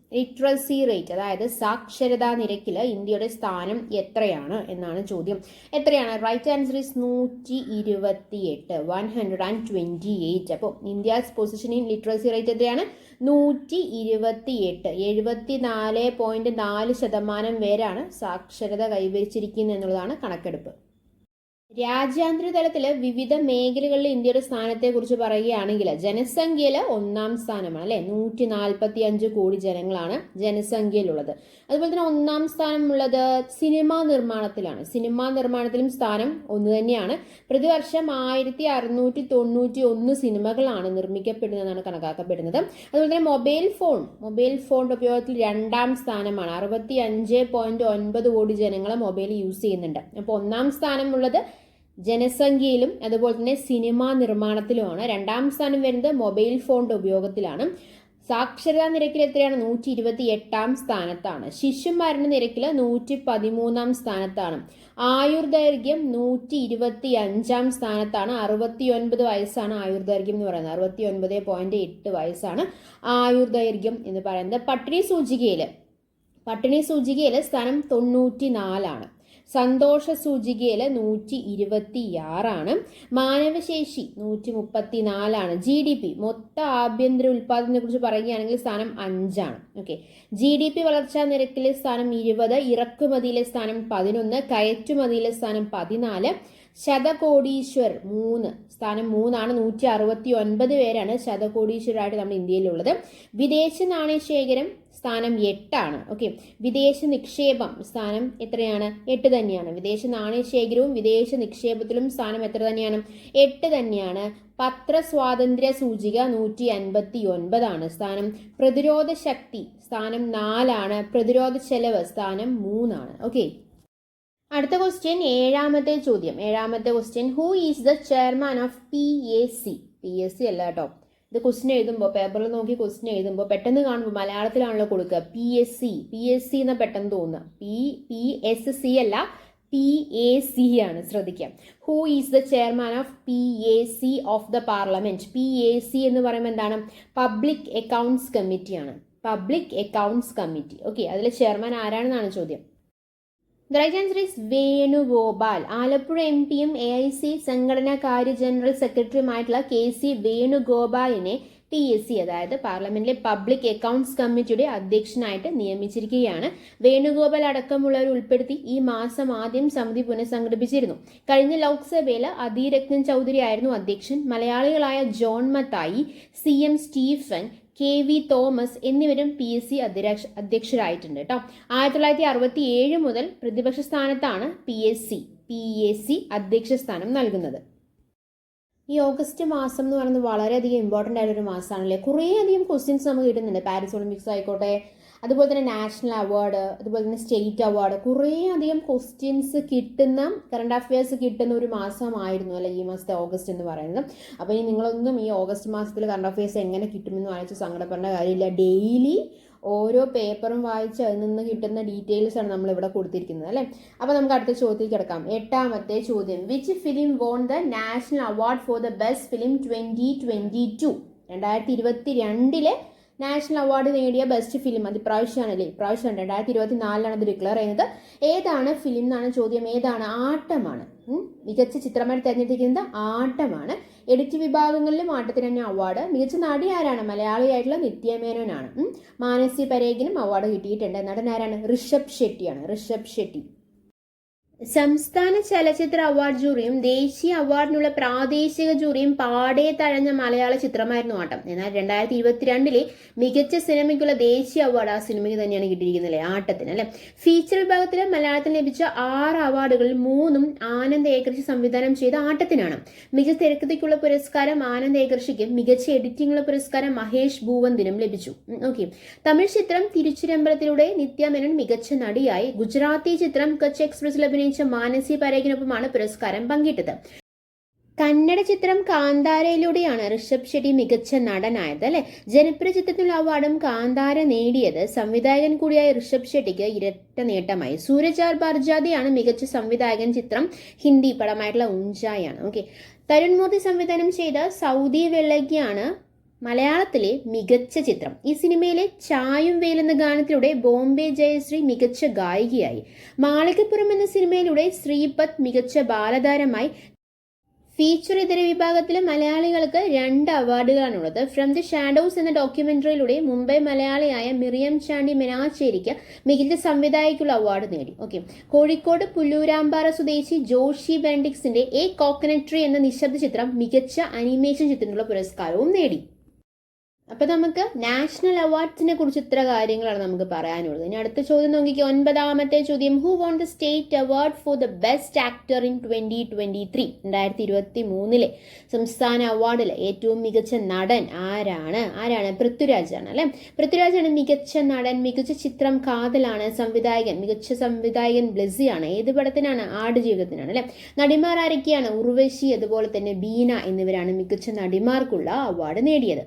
അതായത് സാക്ഷരതാ നിരക്കിൽ ഇന്ത്യയുടെ സ്ഥാനം എത്രയാണ് എന്നാണ് ചോദ്യം. എത്രയാണ്? Right answer is 128. 128. അപ്പോൾ India's position in literacy rate എത്രയാണ്? 128. 74.4% പേരാണ് സാക്ഷരത കൈവരിച്ചിരിക്കുന്നത് എന്നുള്ളതാണ് കണക്കെടുപ്പ്. രാജ്യാന്തര തലത്തിൽ വിവിധ മേഖലകളിൽ ഇന്ത്യയുടെ സ്ഥാനത്തെക്കുറിച്ച് പറയുകയാണെങ്കിൽ ജനസംഖ്യയിൽ 1-ാം സ്ഥാനമാണ് അല്ലെ. 145 കോടി ജനങ്ങളാണ് ജനസംഖ്യയിലുള്ളത്. അതുപോലെ തന്നെ 1-ാം സ്ഥാനമുള്ളത് സിനിമാ നിർമ്മാണത്തിലാണ്. സിനിമാ നിർമ്മാണത്തിലും സ്ഥാനം ഒന്ന് തന്നെയാണ്. പ്രതിവർഷം 1691 സിനിമകളാണ് നിർമ്മിക്കപ്പെടുന്നതെന്നാണ് കണക്കാക്കപ്പെടുന്നത്. അതുപോലെ തന്നെ മൊബൈൽ ഫോൺ ഉപയോഗത്തിൽ 2-ാം സ്ഥാനമാണ്. 65.9 കോടി ജനങ്ങൾ മൊബൈൽ യൂസ് ചെയ്യുന്നുണ്ട്. അപ്പോൾ 1-ാം സ്ഥാനമുള്ളത് ജനസംഖ്യയിലും അതുപോലെ തന്നെ സിനിമാ നിർമ്മാണത്തിലുമാണ്. 2-ാം സ്ഥാനം വരുന്നത് മൊബൈൽ ഫോണിന്റെ ഉപയോഗത്തിലാണ്. സാക്ഷരതാ നിരക്കിൽ എത്രയാണ്? 128-ാം സ്ഥാനത്താണ്. ശിശുമരണ നിരക്കിൽ 113-ാം സ്ഥാനത്താണ്. ആയുർദൈർഘ്യം 125-ാം സ്ഥാനത്താണ്. 69 വയസ്സാണ് ആയുർദൈർഘ്യം എന്ന് പറയുന്നത്. 69.8 വയസ്സാണ് ആയുർദൈർഘ്യം എന്ന് പറയുന്നത്. പട്ടിണി സൂചികയിൽ സ്ഥാനം 94 സന്തോഷ സൂചികയിൽ 126 മാനവശേഷി 134 GDP മൊത്ത ആഭ്യന്തര ഉൽപാദനത്തെ കുറിച്ച് പറയുകയാണെങ്കിൽ സ്ഥാനം 5 ഓക്കെ. GDP വളർച്ചാ നിരക്കിലെ സ്ഥാനം 20, ഇറക്കുമതിയിലെ സ്ഥാനം 11, കയറ്റുമതിയിലെ സ്ഥാനം 14. ശതകോടീശ്വർ സ്ഥാനം 3 169 പേരാണ് ശതകോടീശ്വരായിട്ട് നമ്മുടെ ഇന്ത്യയിലുള്ളത്. വിദേശ നാണയ ശേഖരം സ്ഥാനം 8 ഓക്കെ. വിദേശ നിക്ഷേപം സ്ഥാനം എത്രയാണ്? 8 തന്നെയാണ്. വിദേശ നാണയശേഖരവും വിദേശ നിക്ഷേപത്തിലും സ്ഥാനം എത്ര തന്നെയാണ്? 8 തന്നെയാണ്. പത്ര സ്വാതന്ത്ര്യ സൂചിക 159 സ്ഥാനം. പ്രതിരോധ ശക്തി സ്ഥാനം 4. പ്രതിരോധ ചെലവ് സ്ഥാനം 3. ഓക്കെ. അടുത്ത ക്വസ്റ്റ്യൻ, ഏഴാമത്തെ question, who is the chairman of PAC? PSC അല്ല കേട്ടോ. ഇത് ക്വസ്റ്റ്യൻ എഴുതുമ്പോൾ, പേപ്പറിൽ നോക്കി ക്വസ്റ്റ്യൻ എഴുതുമ്പോൾ പെട്ടെന്ന് കാണുമ്പോൾ മലയാളത്തിലാണല്ലോ കൊടുക്കുക. PSC എന്ന് പെട്ടെന്ന് തോന്നുക. PSC അല്ല, PAC ആണ്. ശ്രദ്ധിക്കാം. Who is the chairman of PAC of the parliament? PAC എന്ന് പറയുമ്പോൾ എന്താണ്? പബ്ലിക് അക്കൗണ്ട്സ് കമ്മിറ്റിയാണ്. Public accounts committee. ഓക്കെ. അതിൽ ചെയർമാൻ ആരാണെന്നാണ് ചോദ്യം. The right answer is Venugopal. Alappuzha MPയും AIC സംഘടനാ കാര്യ ജനറൽ സെക്രട്ടറിയുമായിട്ടുള്ള KC വേണുഗോപാലിനെ PSC, അതായത് പാർലമെന്റിലെ പബ്ലിക് അക്കൗണ്ട്സ് കമ്മിറ്റിയുടെ അധ്യക്ഷനായിട്ട് നിയമിച്ചിരിക്കുകയാണ്. വേണുഗോപാൽ അടക്കമുള്ളവർ ഉൾപ്പെടുത്തി ഈ മാസം ആദ്യം സമിതി പുനഃസംഘടിപ്പിച്ചിരുന്നു. കഴിഞ്ഞ ലോക്സഭയിൽ അധീരജ്ഞൻ ചൗധരി ആയിരുന്നു അധ്യക്ഷൻ. മലയാളികളായ John Mathai, CM Stephen, KV Thomas എന്നിവരും PSC അധ്യക്ഷരായിട്ടുണ്ട് കേട്ടോ. 1967 മുതൽ പ്രതിപക്ഷ സ്ഥാനത്താണ് PSC അധ്യക്ഷ സ്ഥാനം നൽകുന്നത്. ഈ ഓഗസ്റ്റ് മാസം എന്ന് പറയുന്നത് വളരെയധികം ഇമ്പോർട്ടൻ്റ് ആയിട്ടൊരു മാസമാണല്ലേ. കുറേയധികം ക്വസ്റ്റ്യൻസ് നമുക്ക് കിട്ടുന്നുണ്ട്. പാരീസ് ഒളിമ്പിക്സ് ആയിക്കോട്ടെ, അതുപോലെ തന്നെ നാഷണൽ അവാർഡ്, അതുപോലെ തന്നെ സ്റ്റേറ്റ് അവാർഡ്, കുറേയധികം ക്വസ്റ്റ്യൻസ് കിട്ടുന്ന, കറണ്ട് അഫയേഴ്സ് കിട്ടുന്ന ഒരു മാസമായിരുന്നു അല്ലെ ഈ മാസത്തെ ഓഗസ്റ്റ് എന്ന് പറയുന്നത്. അപ്പോൾ ഇനി നിങ്ങളൊന്നും ഈ ഓഗസ്റ്റ് മാസത്തിൽ കറണ്ട് അഫയേഴ്സ് എങ്ങനെ കിട്ടുമെന്ന് വായിച്ച് സങ്കടപ്പെടേണ്ട കാര്യമില്ല. ഡെയിലി ഓരോ പേപ്പറും വായിച്ച് അതിൽ നിന്ന് കിട്ടുന്ന ഡീറ്റെയിൽസ് ആണ് നമ്മൾ ഇവിടെ കൊടുത്തിരിക്കുന്നത് അല്ലേ. അപ്പോൾ നമുക്ക് അടുത്ത ചോദ്യത്തിൽ കിടക്കാം. എട്ടാമത്തെ ചോദ്യം, which film won the national award for the best film 2022? 2022 national award നേടിയ ബെസ്റ്റ് ഫിലിം. അത് ഇപ്രാവശ്യമാണല്ലേ, ഇപ്രാവശ്യമാണ് 2024 അത് ഡിക്ലെയർ ചെയ്യുന്നത്. ഏതാണ് ഫിലിം എന്നാണ് ചോദ്യം. ഏതാണ്? ആട്ടമാണ്. മികച്ച ചിത്രമായിട്ട് തിരഞ്ഞെടുത്തിരിക്കുന്നത് ആട്ടമാണ്. എഡിറ്റ് വിഭാഗങ്ങളിലും ആട്ടത്തിന് തന്നെ അവാർഡ്. മികച്ച നടി ആരാണ്? മലയാളിയായിട്ടുള്ള നിത്യമേനോനാണ്. മാനസി പരേഖിനും അവാർഡ് കിട്ടിയിട്ടുണ്ട്. നടൻ ആരാണ്? ഋഷഭ് ഷെട്ടി. സംസ്ഥാന ചലച്ചിത്ര അവാർഡ് ജൂറിയും ദേശീയ അവാർഡിനുള്ള പ്രാദേശിക ജൂറിയും പാടെ തഴഞ്ഞ മലയാള ചിത്രമായിരുന്നു ആട്ടം. എന്നാൽ 2022 മികച്ച സിനിമയ്ക്കുള്ള ദേശീയ അവാർഡ് ആ സിനിമയ്ക്ക് തന്നെയാണ് കിട്ടിയിരിക്കുന്നത്, ആട്ടത്തിന് അല്ലെ. ഫീച്ചർ വിഭാഗത്തിൽ മലയാളത്തിന് ലഭിച്ച 6 അവാർഡുകളിൽ 3ഉം ആനന്ദ് ഏകർഷി സംവിധാനം ചെയ്ത ആട്ടത്തിനാണ്. മികച്ച തിരക്കഥയ്ക്കുള്ള പുരസ്കാരം ആനന്ദ് ഏകർഷിക്കും. മികച്ച എഡിറ്റിംഗുള്ള പുരസ്കാരം മഹേഷ് ഭൂവന്തിനും ലഭിച്ചു. ഓക്കെ. തമിഴ് ചിത്രം തിരുച്ചിരമ്പലത്തിലൂടെ നിത്യമേനോൻ മികച്ച നടിയായി. ഗുജറാത്തി ചിത്രം കച്ച് എക്സ്പ്രസിൽ അഭിനയിച്ച മാനസി പരേഖിനൊപ്പമാണ് പുരസ്കാരം പങ്കിട്ടത്. കന്നഡ ചിത്രം കാന്താരയിലൂടെയാണ് ഋഷഭ് ഷെട്ടി മികച്ച നടനായത് അല്ലെ. ജനപ്രിയ ചിത്രത്തിനുള്ള അവാർഡും കാന്താര നേടിയത് സംവിധായകൻ കൂടിയായ ഋഷഭ് ഷെട്ടിക്ക് ഇരട്ട നേട്ടമായി. സൂരജ് ആർ ബർജാദിയാണ് മികച്ച സംവിധായകൻ. ചിത്രം ഹിന്ദി പടമായിട്ടുള്ള ഉഞ്ചായാണ്. ഓക്കെ. തരുൺ മൂർത്തി സംവിധാനം ചെയ്ത സൗദി വെള്ളയ്ക്കാണ് മലയാളത്തിലെ മികച്ച ചിത്രം. ഈ സിനിമയിലെ ചായും വെയിലെന്ന ഗാനത്തിലൂടെ ബോംബെ ജയശ്രീ മികച്ച ഗായികയായി. മാളികപ്പുറം എന്ന സിനിമയിലൂടെ ശ്രീപത് മികച്ച ബാലതാരമായി. ഫീച്ചർ ഇതര വിഭാഗത്തിൽ മലയാളികൾക്ക് 2 അവാർഡുകളാണുള്ളത്. ഫ്രം ദി ഷാഡോസ് എന്ന ഡോക്യുമെന്ററിയിലൂടെ മുംബൈ മലയാളിയായ മിറിയം ചാണ്ടി മെനാച്ചേരിക്ക് മികച്ച സംവിധായകയ്ക്കുള്ള അവാർഡ് നേടി. ഓക്കെ. കോഴിക്കോട് പുല്ലൂരാമ്പാറ സ്വദേശി ജോഷി ബെൻഡിക്സിന്റെ എ കോക്കനട്ട് ട്രീ എന്ന നിശബ്ദ ചിത്രം മികച്ച അനിമേഷൻ ചിത്രത്തിനുള്ള പുരസ്കാരവും നേടി. അപ്പൊ നമുക്ക് നാഷണൽ അവാർഡ്സിനെ കുറിച്ച് ഇത്ര കാര്യങ്ങളാണ് നമുക്ക് പറയാനുള്ളത്. ഇനി അടുത്ത ചോദ്യം നോക്കിക്കോ. 9ാമത്തെ ചോദ്യം, who won the state award for the best actor in 2023? 2023 സംസ്ഥാന അവാർഡിൽ ഏറ്റവും മികച്ച നടൻ ആരാണ്? പൃഥ്വിരാജാണ് അല്ലെ. പൃഥ്വിരാജാണ് മികച്ച നടൻ. മികച്ച ചിത്രം കാതലാണ്. മികച്ച സംവിധായകൻ ബ്ലെസ്സിയാണ്. ഏത് പടത്തിനാണ്? ആടുജീവിതത്തിനാണ് അല്ലെ. നടിമാർ ആരൊക്കെയാണ്? ഉർവശി, അതുപോലെ തന്നെ ബീന എന്നിവരാണ് മികച്ച നടിമാർക്കുള്ള അവാർഡ് നേടിയത്.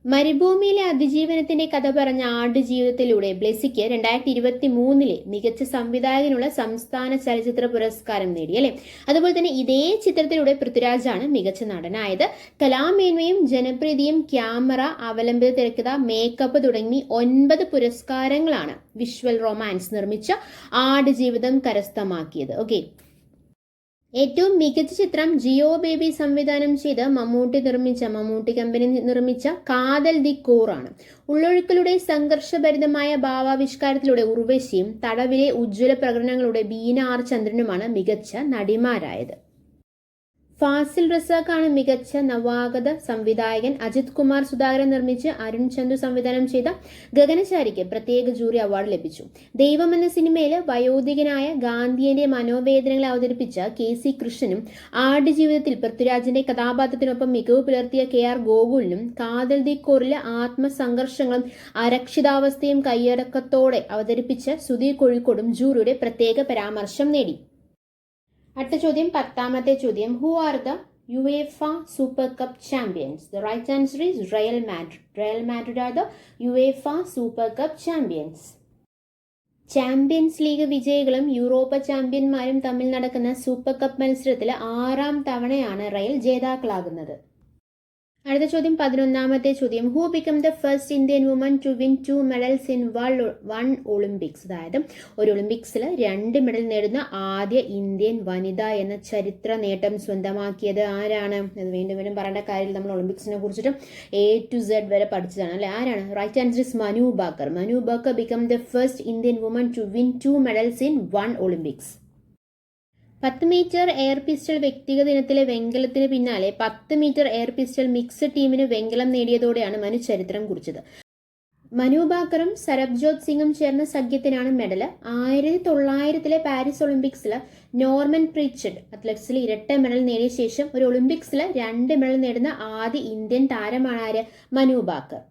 മരുഭൂമിയിലെ അതിജീവനത്തിന്റെ കഥ പറഞ്ഞ ആടുജീവിതത്തിലൂടെ ബ്ലെസ്സിക്ക് 2023 മികച്ച സംവിധായകനുള്ള സംസ്ഥാന ചലച്ചിത്ര പുരസ്കാരം നേടി അല്ലെ. അതുപോലെ തന്നെ ഇതേ ചിത്രത്തിലൂടെ പൃഥ്വിരാജാണ് മികച്ച നടനായത്. കലാമേന്മയും ജനപ്രീതിയും ക്യാമറ, അവലംബിത തിരക്കഥ, മേക്കപ്പ് തുടങ്ങി 9 പുരസ്കാരങ്ങളാണ് വിഷ്വൽ റൊമാൻസ് നിർമ്മിച്ച ആടുജീവിതം കരസ്ഥമാക്കിയത്. ഓക്കെ. ഏറ്റവും മികച്ച ചിത്രം ജിയോ ബേബി സംവിധാനം ചെയ്ത് മമ്മൂട്ടി കമ്പനി നിർമ്മിച്ച കാതൽ ദി കോറാണ്. ഉള്ളൊഴുക്കിലൂടെ സംഘർഷഭരിതമായ ഭാവാവിഷ്കാരത്തിലൂടെ ഉർവശിയും തടവിലെ ഉജ്ജ്വല പ്രകടനങ്ങളുടെ ബീന ആർ ചന്ദ്രനുമാണ് മികച്ച നടിമാരായത്. ഫാസിൽ റസാഖാണ് മികച്ച നവാഗത സംവിധായകൻ. അജിത് കുമാർ സുധാകരൻ നിർമ്മിച്ച് അരുൺ ചന്തു സംവിധാനം ചെയ്ത ഗഗനചാരിക്ക് പ്രത്യേക ജൂറി അവാർഡ് ലഭിച്ചു. ദൈവം എന്ന സിനിമയിൽ വയോധികനായ ഗാന്ധിയന്റെ മനോവേദനകളെ അവതരിപ്പിച്ച KC കൃഷ്ണനും ആടുജീവിതത്തിൽ പൃഥ്വിരാജിന്റെ കഥാപാത്രത്തിനൊപ്പം മികവ് പുലർത്തിയ KR ഗോകുലിനും കാതൽ ദി കോറിലെ ആത്മസംഘർഷങ്ങളും അരക്ഷിതാവസ്ഥയും കൈയടക്കത്തോടെ അവതരിപ്പിച്ച സുധീർ കോഴിക്കോടും ജൂറിയുടെ പ്രത്യേക പരാമർശം നേടി. അടുത്ത ചോദ്യം 10ാമത്തെ ചോദ്യം. Who are the UEFA Super Cup champions? The right answer is Real Madrid. Real Madrid are the UEFA Super Cup champions. Champions league വിജയികളും യൂറോപ്പ ചാമ്പ്യന്മാരും തമ്മിൽ നടക്കുന്ന സൂപ്പർ കപ്പ് മത്സരത്തിൽ 6ാം തവണയാണ് റയൽ ജേതാക്കളാകുന്നത്. അടുത്ത ചോദ്യം 11ാമത്തെ ചോദ്യം. Who become the first Indian woman to win 2 medals in 1 Olympics? അതായത് ഒരു ഒളിമ്പിക്സിൽ 2 മെഡൽ നേടുന്ന ആദ്യ ഇന്ത്യൻ വനിത എന്ന ചരിത്ര നേട്ടം സ്വന്തമാക്കിയത് ആരാണ്? അത് വീണ്ടും വീണ്ടും പറയേണ്ട കാര്യം, നമ്മൾ ഒളിമ്പിക്സിനെ കുറിച്ചിട്ട് A to Z വരെ പഠിച്ചതാണ് അല്ലെ. ആരാണ്? Right answer is Manu Bhaker. Manu Bhaker become the first Indian woman to win 2 medals in 1 Olympics. 10 metre air pistol വ്യക്തിഗത ഇനത്തിലെ വെങ്കലത്തിന് പിന്നാലെ 10 മീറ്റർ എയർ പിസ്റ്റൾ മിക്സഡ് ടീമിന് വെങ്കലം നേടിയതോടെയാണ് മനു ചരിത്രം കുറിച്ചത്. മനു ബാക്കറും സരബ്ജോത് സിംഗും ചേർന്ന സഖ്യത്തിനാണ് മെഡൽ. 1900 പാരീസ് ഒളിമ്പിക്സിൽ നോർമൻ പ്രിച്ചഡ് അത്ലറ്റ്സിൽ ഇരട്ട മെഡൽ നേടിയ ശേഷം ഒരു ഒളിമ്പിക്സിൽ 2 മെഡൽ നേടുന്ന ആദ്യ ഇന്ത്യൻ താരമാണ് ആര്? മനു ബാക്കർ.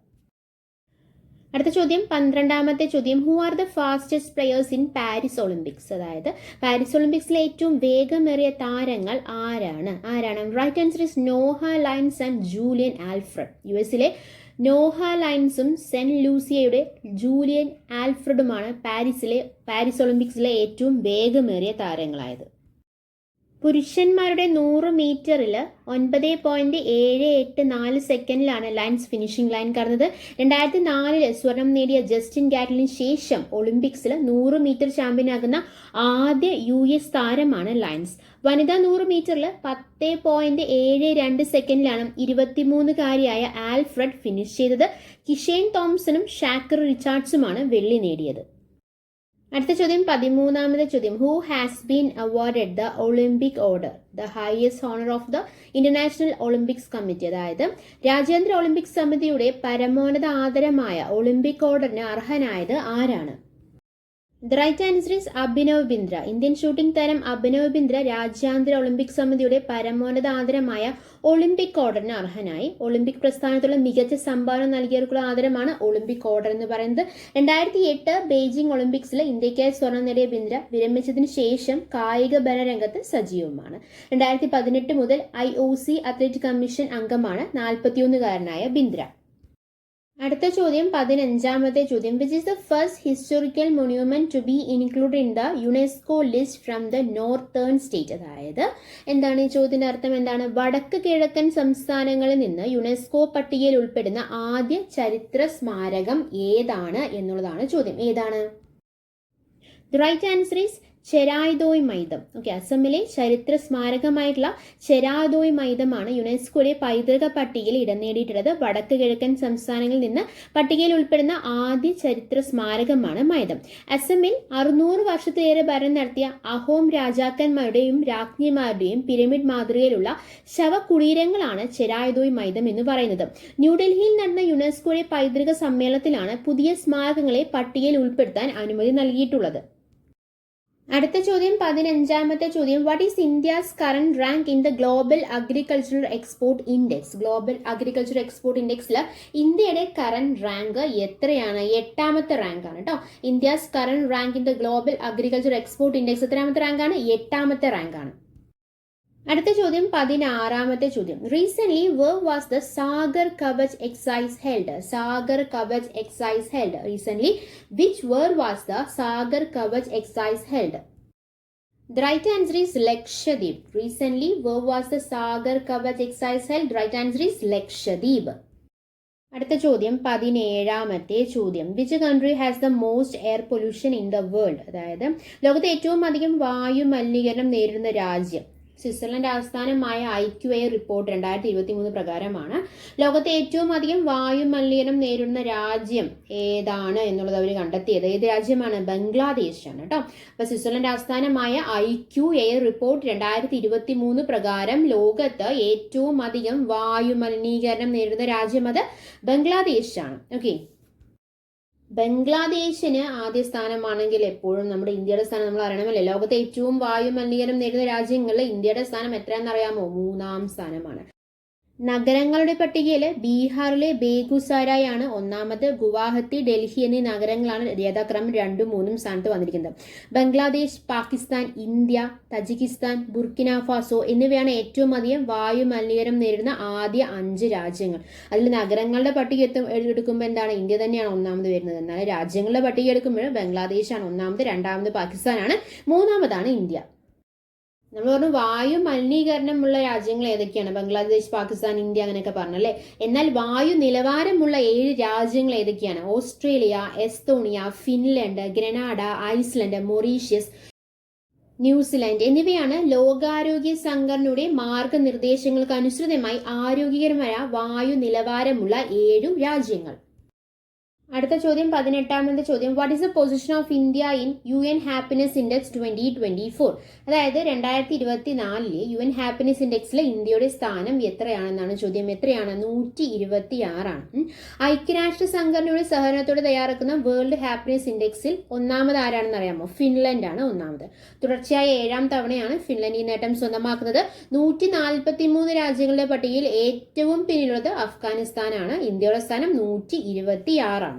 അടുത്ത ചോദ്യം 12ാമത്തെ ചോദ്യം. Who are the fastest players in Paris Olympics? അതായത് പാരീസ് ഒളിമ്പിക്സിലെ ഏറ്റവും വേഗമേറിയ താരങ്ങൾ ആരാണ്? Right answer is Noah Lyles and Julien Alfred. US Noah ലൈൻസും സെന്റ് ലൂസിയയുടെ ജൂലിയൻ ആൽഫ്രഡുമാണ് പാരീസ് ഒളിമ്പിക്സിലെ ഏറ്റവും വേഗമേറിയ താരങ്ങളായത്. പുരുഷന്മാരുടെ 100 മീറ്ററിൽ 9.784 സെക്കൻഡിലാണ് ലൈൻസ് ഫിനിഷിംഗ് ലൈൻ കടന്നത്. 2004 സ്വർണം നേടിയ ജസ്റ്റിൻ ഗാറ്റ്ലിന് ശേഷം ഒളിമ്പിക്സിൽ 100 മീറ്റർ ചാമ്പ്യനാകുന്ന ആദ്യ US താരമാണ് ലൈൻസ്. വനിതാ 100 മീറ്ററിൽ 10.72 സെക്കൻഡിലാണ് 23-കാരിയായ ആൽഫ്രഡ് ഫിനിഷ് ചെയ്തത്. കിഷേൻ തോംസണും ഷാക്കർ റിച്ചാർഡ്സുമാണ് വെള്ളി നേടിയത്. അടുത്ത ചോദ്യം 13ാമത്തെ ചോദ്യം. Who has been awarded the Olympic Order, the highest honour of the International Olympics Committee? അതായത് രാജ്യാന്തര ഒളിമ്പിക് സമിതിയുടെ പരമോന്നത ആദരമായ ഒളിമ്പിക് ഓർഡറിന് അർഹനായത് ആരാണ്? The right answer is Abhinav Bindra. Indian shooting താരം അഭിനവ് ബിന്ദ്ര രാജ്യാന്തര ഒളിമ്പിക് സമിതിയുടെ പരമോന്നത ആദരമായ ഒളിമ്പിക് ഓർഡറിന് അർഹനായി. ഒളിമ്പിക് പ്രസ്ഥാനത്തുള്ള മികച്ച സംഭാവന നൽകിയവർക്കുള്ള ആദരമാണ് ഒളിമ്പിക് ഓർഡർ എന്ന് പറയുന്നത്. 2008 ബെയ്ജിംഗ് ഒളിമ്പിക്സിൽ ഇന്ത്യയ്ക്കായി സ്വർണം നേടിയ ബിന്ദ്ര വിരമിച്ചതിന് ശേഷം കായിക ഭരണരംഗത്ത് സജീവമാണ്. 2018 മുതൽ IOC അത്ലറ്റിക് കമ്മീഷൻ അംഗമാണ് 41-കാരനായ ബിന്ദ്ര. അടുത്ത ചോദ്യം 15ാമത്തെ ചോദ്യം. Which is the first historical monument to be included in the UNESCO list from the northern state? അതായത് എന്താണ് ഈ ചോദ്യത്തിന്റെ അർത്ഥം? എന്താണ്? വടക്ക് കിഴക്കൻ സംസ്ഥാനങ്ങളിൽ നിന്ന് യുനെസ്കോ പട്ടികയിൽ ഉൾപ്പെടുന്ന ആദ്യ ചരിത്ര സ്മാരകം ഏതാണ് എന്നുള്ളതാണ് ചോദ്യം. ഏതാണ്? The right answer is Charaideo Moidam. Okay, അസമിലെ ചരിത്ര സ്മാരകമായിട്ടുള്ള ചെരായ്ദോയ് മൈദമാണ് യുനെസ്കോയുടെ പൈതൃക പട്ടികയിൽ ഇടം നേടിയിട്ടുള്ളത്. വടക്ക് കിഴക്കൻ സംസ്ഥാനങ്ങളിൽ നിന്ന് പട്ടികയിൽ ഉൾപ്പെടുന്ന ആദ്യ ചരിത്ര സ്മാരകമാണ് മൈദം. അസമിൽ 600 വർഷത്തിലേറെ ഭരണം നടത്തിയ അഹോം രാജാക്കന്മാരുടെയും രാജ്ഞിമാരുടെയും പിരമിഡ് മാതൃകയിലുള്ള ശവകുടീരങ്ങളാണ് ചെരായ്ദോയ് മൈദം എന്ന് പറയുന്നത്. ന്യൂഡൽഹിയിൽ നടന്ന യുനെസ്കോയുടെ പൈതൃക സമ്മേളനത്തിലാണ് പുതിയ സ്മാരകങ്ങളെ പട്ടികയിൽ ഉൾപ്പെടുത്താൻ അനുമതി നൽകിയിട്ടുള്ളത്. അടുത്ത ചോദ്യം 15ാമത്തെ ചോദ്യം. What is India's current rank in the global agricultural export index? Global agriculture export ഇൻഡെക്സിൽ ഇന്ത്യയുടെ കറന്റ് റാങ്ക് എത്രയാണ്? 8ാമത്തെ റാങ്ക് ആണ് കേട്ടോ. India's current rank in the global agriculture export index എത്രാമത്തെ റാങ്ക് ആണ്? 8ാമത്തെ റാങ്ക് ആണ്. അടുത്ത ചോദ്യം 16ാമത്തെ ചോദ്യം. Recent where was the Sagar Kavach exercise held? Sagar Kavach exercise held. Recent which where was the Sagar Kavach exercise held? The right answer is Lakshadweep. Recently where was the Sagar Kavach exercise held? The right answer is Lakshadweep. അടുത്ത ചോദ്യം 17ാമത്തെ ചോദ്യം. Which country has the most air pollution in the world? അതായത് ലോകത്തെ ഏറ്റവും അധികം വായു മലിനീകരണം നേരിടുന്ന രാജ്യം. സ്വിറ്റ്സർലൻഡ് ആസ്ഥാനമായ IQAir റിപ്പോർട്ട് 2023 പ്രകാരമാണ് ലോകത്തെ ഏറ്റവും അധികം വായുമലിനീകരണം നേരിടുന്ന രാജ്യം ഏതാണ് എന്നുള്ളത് അവർ കണ്ടെത്തിയത്. ഏത് രാജ്യമാണ്? ബംഗ്ലാദേശാണ് കേട്ടോ. അപ്പൊ സ്വിറ്റ്സർലൻഡ് ആസ്ഥാനമായ IQAir റിപ്പോർട്ട് 2023 പ്രകാരം ലോകത്ത് ഏറ്റവും അധികം വായുമലിനീകരണം നേരിടുന്ന രാജ്യം അത് ബംഗ്ലാദേശാണ്. ഓക്കെ, ബംഗ്ലാദേശിന് ആദ്യ സ്ഥാനമാണെങ്കിൽ എപ്പോഴും നമ്മുടെ ഇന്ത്യയുടെ സ്ഥാനം നമ്മൾ അറിയണമല്ലേ. ലോകത്തെ ഏറ്റവും വായുമലിനീകരണം നേരിടുന്ന രാജ്യങ്ങളിൽ ഇന്ത്യയുടെ സ്ഥാനം എത്രയാണെന്ന് അറിയാമോ? 3-ാം സ്ഥാനമാണ്. നഗരങ്ങളുടെ പട്ടികയിൽ ബീഹാറിലെ ബേഗുസാരായ് ആണ് ഒന്നാമത്. ഗുവാഹത്തി, ഡൽഹി എന്നീ നഗരങ്ങളാണ് യഥാക്രമം 2ഉം 3ഉം സ്ഥാനത്ത് വന്നിരിക്കുന്നത്. Bangladesh, Pakistan, India, Tajikistan, Burkina Faso എന്നിവയാണ് ഏറ്റവും അധികം വായുമലിനീകരണം നേരിടുന്ന ആദ്യ 5 രാജ്യങ്ങൾ. അതിൽ നഗരങ്ങളുടെ പട്ടിക എടുക്കുമ്പോൾ എന്താണ്? ഇന്ത്യ തന്നെയാണ് ഒന്നാമത് വരുന്നത്. എന്നാൽ രാജ്യങ്ങളുടെ പട്ടിക എടുക്കുമ്പോൾ ബംഗ്ലാദേശാണ് ഒന്നാമത്, 2ാമത് പാകിസ്ഥാനാണ്, 3ാമതാണ് ഇന്ത്യ. നമ്മൾ പറഞ്ഞു വായു മലിനീകരണമുള്ള രാജ്യങ്ങൾ ഏതൊക്കെയാണ്? ബംഗ്ലാദേശ്, പാകിസ്ഥാൻ, ഇന്ത്യ അങ്ങനെയൊക്കെ പറഞ്ഞല്ലേ. എന്നാൽ വായു നിലവാരമുള്ള 7 രാജ്യങ്ങൾ ഏതൊക്കെയാണ്? Australia, Estonia, Finland, Grenada, Iceland, Mauritius, New Zealand എന്നിവയാണ് ലോകാരോഗ്യ സംഘടനയുടെ മാർഗനിർദ്ദേശങ്ങൾക്ക് അനുസൃതമായി ആരോഗ്യകരമായ വായു നിലവാരമുള്ള 7 രാജ്യങ്ങൾ. അടുത്ത ചോദ്യം 18ാമത്തെ ചോദ്യം. What is the position of India in UN happiness index 2024? അതായത് 2024 UN ഹാപ്പിനെസ് ഇൻഡെക്സിലെ ഇന്ത്യയുടെ സ്ഥാനം എത്രയാണെന്നാണ് ചോദ്യം. എത്രയാണ്? 126 ആണ്. ഐക്യരാഷ്ട്ര സംഘടനയുടെ സഹകരണത്തോടെ തയ്യാറാക്കുന്ന വേൾഡ് ഹാപ്പിനെസ് ഇൻഡെക്സിൽ ഒന്നാമത് ആരാണെന്ന് അറിയാമോ? ഫിൻലൻഡ് ആണ് ഒന്നാമത്. തുടർച്ചയായ 7ാം തവണയാണ് ഫിൻലൻഡ് ഈ നേട്ടം സ്വന്തമാക്കുന്നത്. 143 രാജ്യങ്ങളുടെ പട്ടികയിൽ ഏറ്റവും പിന്നിലുള്ളത് അഫ്ഗാനിസ്ഥാനാണ്. ഇന്ത്യയുടെ സ്ഥാനം 126 ആണ്.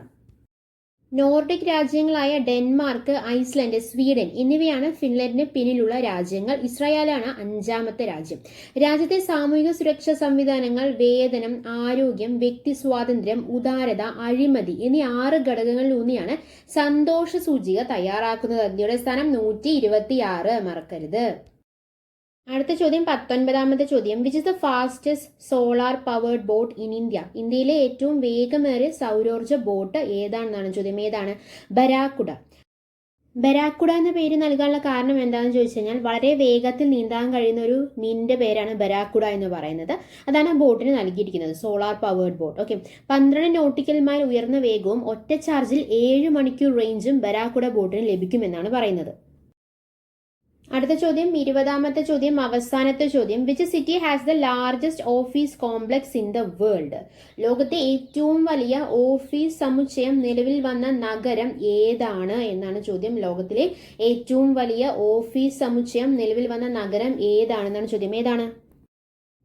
നോർഡിക് രാജ്യങ്ങളായ ഡെൻമാർക്ക്, ഐസ്ലൻഡ്, സ്വീഡൻ എന്നിവയാണ് ഫിൻലൻഡിന് പിന്നിലുള്ള രാജ്യങ്ങൾ. ഇസ്രായേലാണ് 5ാമത്തെ രാജ്യം. രാജ്യത്തെ സാമൂഹിക സുരക്ഷാ സംവിധാനങ്ങൾ, വേതനം, ആരോഗ്യം, വ്യക്തി സ്വാതന്ത്ര്യം, ഉദാരത, അഴിമതി എന്നീ 6 ഘടകങ്ങളിലൂന്നിയാണ് സന്തോഷ സൂചിക തയ്യാറാക്കുന്നത്. ഇന്ത്യയുടെ സ്ഥാനം 126, മറക്കരുത്. അടുത്ത ചോദ്യം 19ാമത്തെ ചോദ്യം. Which is the fastest solar powered boat in India? ഇന്ത്യയിലെ ഏറ്റവും വേഗമേറിയ സൗരോർജ്ജ ബോട്ട് ഏതാണെന്നാണ് ചോദ്യം. ഏതാണ്? ബരാക്കുഡ. ബരാക്കുഡ എന്ന പേര് നൽകാനുള്ള കാരണം എന്താണെന്ന് ചോദിച്ചു കഴിഞ്ഞാൽ വളരെ വേഗത്തിൽ നീന്താൻ കഴിയുന്ന ഒരു മീനിന്റെ പേരാണ് ബരാക്കുഡ എന്ന് പറയുന്നത്. അതാണ് ബോട്ടിന് നൽകിയിരിക്കുന്നത്, solar powered boat. Okay, 12 nautical mile ഉയർന്ന വേഗവും ഒറ്റ ചാർജിൽ 7 മണിക്കൂർ റേഞ്ചും ബരാക്കുഡ ബോട്ടിന് ലഭിക്കുമെന്നാണ് പറയുന്നത്. അടുത്ത ചോദ്യം 20ാമത്തെ ചോദ്യം, അവസാനത്തെ ചോദ്യം. Which city has the largest office complex in the world? ലോകത്തെ ഏറ്റവും വലിയ ഓഫീസ് സമുച്ചയം നിലവിൽ വന്ന നഗരം ഏതാണ് എന്നാണ് ചോദ്യം. ലോകത്തിലെ ഏറ്റവും വലിയ ഓഫീസ് സമുച്ചയം നിലവിൽ വന്ന നഗരം ഏതാണെന്നാണ് ചോദ്യം. ഏതാണ്?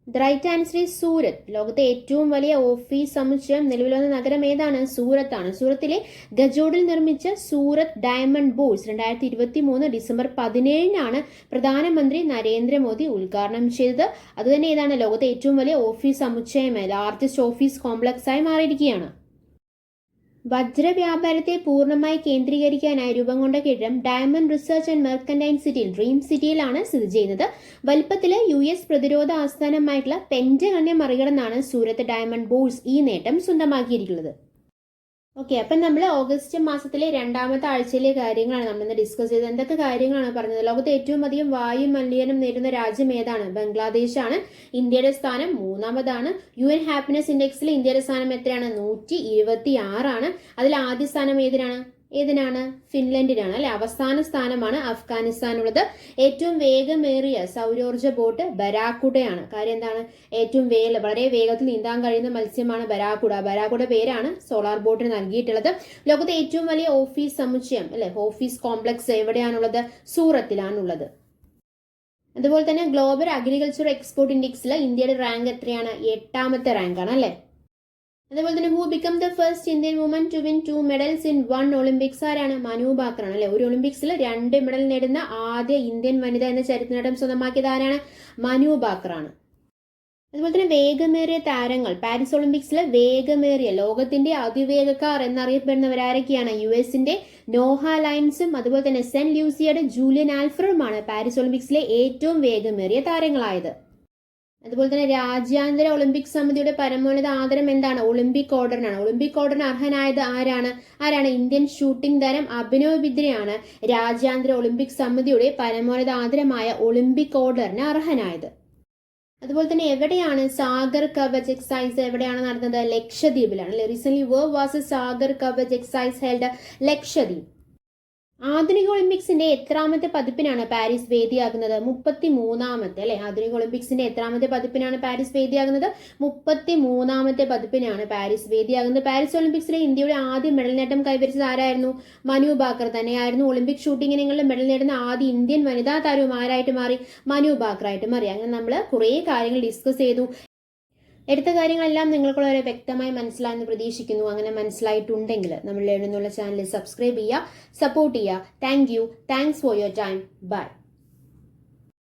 ദ റൈറ്റ് ആൻസർ ഈസ് സൂറത്ത്. ലോകത്തെ ഏറ്റവും വലിയ ഓഫീസ് സമുച്ചയം നിലവിൽ വന്ന നഗരം ഏതാണ്? സൂറത്താണ്. സൂറത്തിലെ ഗജോഡിൽ നിർമ്മിച്ച സൂറത്ത് ഡയമണ്ട് ബോർഡ്സ് 2023 ഡിസംബർ 17 പ്രധാനമന്ത്രി നരേന്ദ്രമോദി ഉദ്ഘാടനം ചെയ്തത്. അതുതന്നെ ഏതാണ്? ലോകത്തെ ഏറ്റവും വലിയ ഓഫീസ് സമുച്ചയമായി, ലാർജസ്റ്റ് ഓഫീസ് കോംപ്ലക്സ് ആയി മാറിയിരിക്കുകയാണ്. വജ്ര വ്യാപാരത്തെ പൂർണ്ണമായി കേന്ദ്രീകരിക്കാനായി രൂപം കൊണ്ട കെട്ടിടം ഡയമണ്ട് റിസർച്ച് ആൻഡ് മെർക്കന്റൈൻ സിറ്റിയിൽ, ഡ്രീം സിറ്റിയിലാണ് സ്ഥിതി ചെയ്യുന്നത്. വലുപ്പത്തില് US പ്രതിരോധ ആസ്ഥാനമായിട്ടുള്ള പെന്റഗണിനെ മറികടന്നാണ് സൂറത്ത് ഡയമണ്ട് ബോർഡ്സ് ഈ നേട്ടം സ്വന്തമാക്കിയിരിക്കുന്നത്. ഓക്കെ, അപ്പം നമ്മൾ ഓഗസ്റ്റ് മാസത്തിലെ 2ാമത്തെ ആഴ്ചയിലെ കാര്യങ്ങളാണ് നമ്മളിന്ന് ഡിസ്കസ് ചെയ്തത്. എന്തൊക്കെ കാര്യങ്ങളാണ് പറഞ്ഞത്? ലോകത്തെ ഏറ്റവും അധികം വായു മലിനീകരണം നേരിടുന്ന രാജ്യം ഏതാണ്? ബംഗ്ലാദേശാണ്. ഇന്ത്യയുടെ സ്ഥാനം 3ാമതാണ്. UN ഹാപ്പിനെസ് ഇൻഡെക്സിൽ ഇന്ത്യയുടെ സ്ഥാനം എത്രയാണ്? 126 ആണ്. അതിൽ ആദ്യ സ്ഥാനം ഏതിനാണ്? ഫിൻലൻഡിനാണ് അല്ലെ. അവസാന സ്ഥാനമാണ് അഫ്ഗാനിസ്ഥാനുള്ളത്. ഏറ്റവും വേഗമേറിയ സൗരോർജ്ജ ബോട്ട് ബരാക്കുഡയാണ്. കാര്യം എന്താണ്? ഏറ്റവും വളരെ വേഗത്തിൽ നീന്താൻ കഴിയുന്ന മത്സ്യമാണ് ബരാക്കുഡ. ബരാക്കുഡ പേരാണ് സോളാർ ബോട്ടിന് നൽകിയിട്ടുള്ളത്. ലോകത്തെ ഏറ്റവും വലിയ ഓഫീസ് സമുച്ചയം അല്ലെ, ഓഫീസ് കോംപ്ലക്സ് എവിടെയാണുള്ളത്? സൂറത്തിലാണുള്ളത്. അതുപോലെ തന്നെ ഗ്ലോബൽ അഗ്രികൾച്ചർ എക്സ്പോർട്ട് ഇൻഡെക്സിൽ ഇന്ത്യയുടെ റാങ്ക് എത്രയാണ്? 8ാമത്തെ റാങ്കാണ് അല്ലെ. അതുപോലെ തന്നെ who become the first Indian woman to win 2 medals in 1 Olympics? ആരാണ്? മനു ബാക്കറാണ് അല്ലെ. ഒരു ഒളിമ്പിക്സിൽ 2 മെഡൽ നേടുന്ന ആദ്യ ഇന്ത്യൻ വനിത എന്ന ചരിത്ര നേട്ടം സ്വന്തമാക്കിയത് ആരാണ്? മനു ബാക്കറാണ്. അതുപോലെ തന്നെ വേഗമേറിയ താരങ്ങൾ, പാരീസ് ഒളിമ്പിക്സിലെ വേഗമേറിയ ലോകത്തിന്റെ അതിവേഗക്കാർ എന്നറിയപ്പെടുന്നവരാരൊക്കെയാണ്? US-ന്റെ നോഹ ലൈൻസും അതുപോലെ തന്നെ സെന്റ് ലൂസിയയുടെ ജൂലിയൻ ആൽഫ്രഡുമാണ് പാരീസ് ഒളിമ്പിക്സിലെ ഏറ്റവും വേഗമേറിയ താരങ്ങളായത്. അതുപോലെ തന്നെ രാജ്യാന്തര ഒളിമ്പിക് സമിതിയുടെ പരമോന്നത ആദരം എന്താണ്? ഒളിമ്പിക് ഓർഡറിനാണ്. ഒളിമ്പിക് ഓർഡറിന് അർഹനായത് ആരാണ്? ഇന്ത്യൻ ഷൂട്ടിംഗ് താരം അഭിനവ് ബിന്ദ്രയാണ് രാജ്യാന്തര ഒളിമ്പിക് സമിതിയുടെ പരമോന്നത ആദരമായ ഒളിമ്പിക് ഓർഡറിന് അർഹനായത്. അതുപോലെ തന്നെ എവിടെയാണ് സാഗർ കവച് എക്സസൈസ് എവിടെയാണ് നടന്നത്? ലക്ഷദ്വീപിലാണ്. Recent was Sagar Kavach exercise held Lakshadweep. ആധുനിക ഒളിമ്പിക്സിന്റെ എത്രാമത്തെ പതിപ്പിനാണ് പാരീസ് വേദിയാകുന്നത്? 33ാമത്തെ അല്ലെ? ആധുനിക ഒളിമ്പിക്സിന്റെ എത്രാമത്തെ പതിപ്പിനാണ് പാരീസ് വേദിയാകുന്നത്? 33ാമത്തെ പതിപ്പിനാണ് പാരീസ് വേദിയാകുന്നത്. പാരീസ് ഒളിമ്പിക്സിലെ ഇന്ത്യയുടെ ആദ്യ മെഡൽ നേട്ടം കൈവരിച്ചത് ആരായിരുന്നു? മനു ഭാക്കർ തന്നെയായിരുന്നു. ഒളിമ്പിക് ഷൂട്ടിംഗ് ഇനങ്ങളിൽ മെഡൽ നേടുന്ന ആദ്യ ഇന്ത്യൻ വനിതാ താരവും ആരായിട്ട് മാറി? മനു ഭാക്കറായിട്ട് മാറി. അങ്ങനെ നമ്മൾ കുറേ കാര്യങ്ങൾ ഡിസ്കസ് ചെയ്തു. എടുത്ത കാര്യങ്ങളെല്ലാം നിങ്ങൾക്ക് വളരെ വ്യക്തമായി മനസ്സിലായെന്ന് പ്രതീക്ഷിക്കുന്നു. അങ്ങനെ മനസ്സിലായിട്ടുണ്ടെങ്കിൽ നമ്മൾ എന്നുള്ള ചാനൽ സബ്സ്ക്രൈബ് ചെയ്യുക, സപ്പോർട്ട് ചെയ്യുക. Thanks for your time. By.